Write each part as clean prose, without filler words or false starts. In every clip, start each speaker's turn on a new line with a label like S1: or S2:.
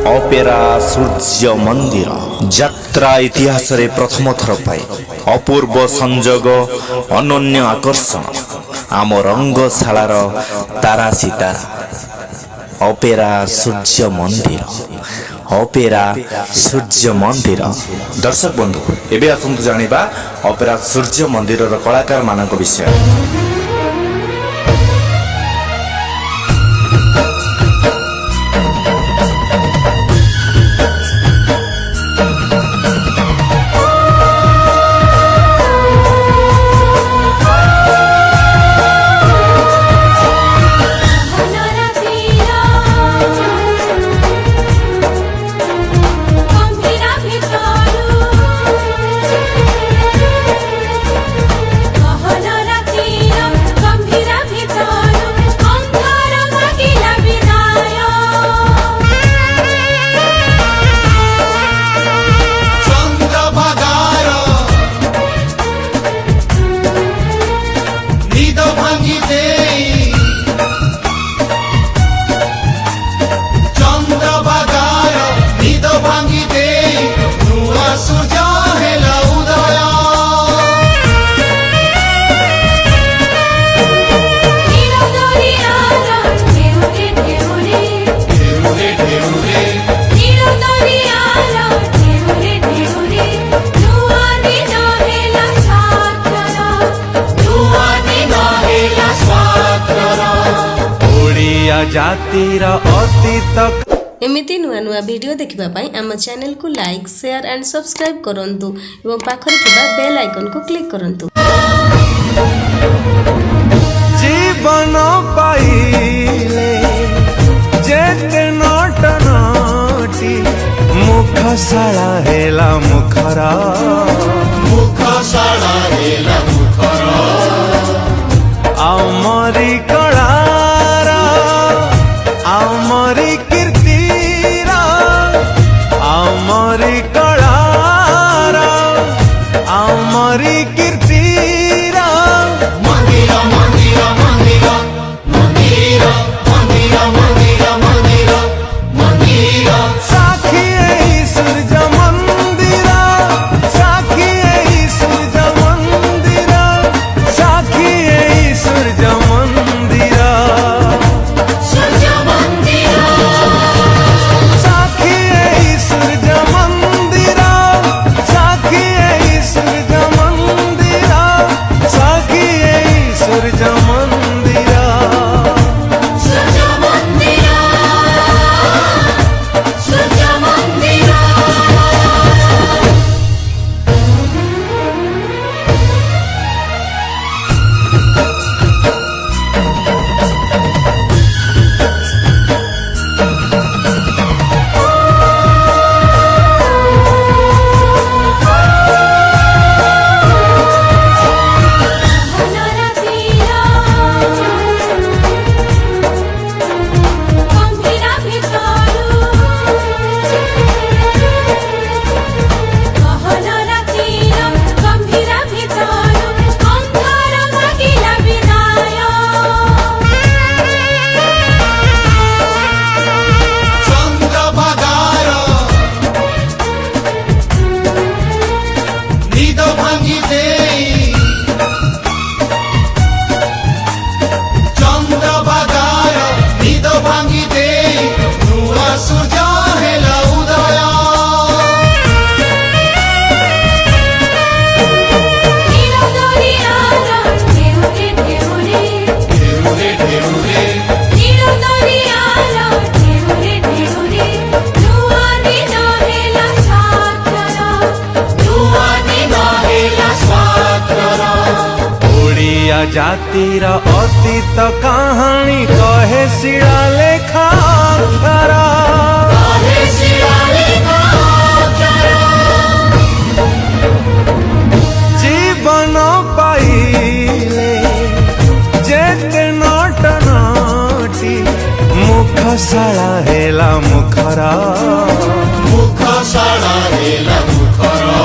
S1: Opera सूर्य मंदिर यात्रा इतिहास रे प्रथम थर पाए अपूर्व संजोग अनन्य आकर्षण आम रंगशालार तारा सितारा अपेरा सूर्य मंदिर अपेरा सूर्य मंदिर। दर्शक बंधु एबे आसंतु जानिबा अपेरा सूर्य मंदिर कलाकार मानक विषय।
S2: जातिर अतीत
S3: एमिति नुआ नुआ वीडियो देखिबा पई आम चैनल को लाइक शेयर एंड सब्सक्राइब करंतु एवं पाखरे थिबा बेल आइकन को क्लिक करंतु।
S2: जीवन पाइले जेते नट नटी मुखशाला हेला मुखरा मुखशाला हेला मुखरा आमरी कला आमरी कीर्तिरा आमरी कलारा आमरी कीर्तिरा मंदिर मंदिर मंदिर मंदिर मंदिर मंदिर मंदिर मंदिर साखी सूर्य मंदिर साखी सूर्य मंदिर साखी सूर्य मंदिर जातिर अतीत कहानी कहे शिला लेखा जीवन पाइले जेते नट नटी मुखशाला हेला मुखरा मुखशाला हेला मुखरा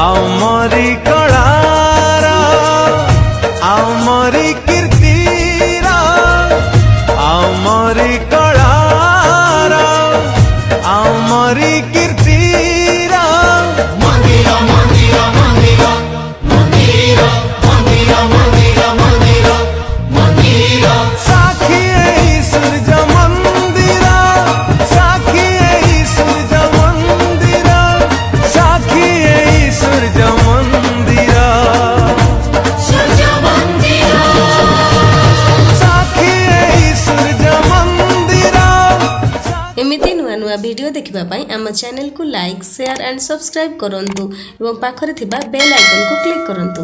S2: आमरी कलारा आमरी कीर्तिरा आमरी कलारा
S3: नुआ वीडियो देखिबा पई आम चैनल को लाइक शेयर एंड सब्सक्राइब करंतु एवं पाखरे थिबा बेल आइकन को क्लिक करंतु।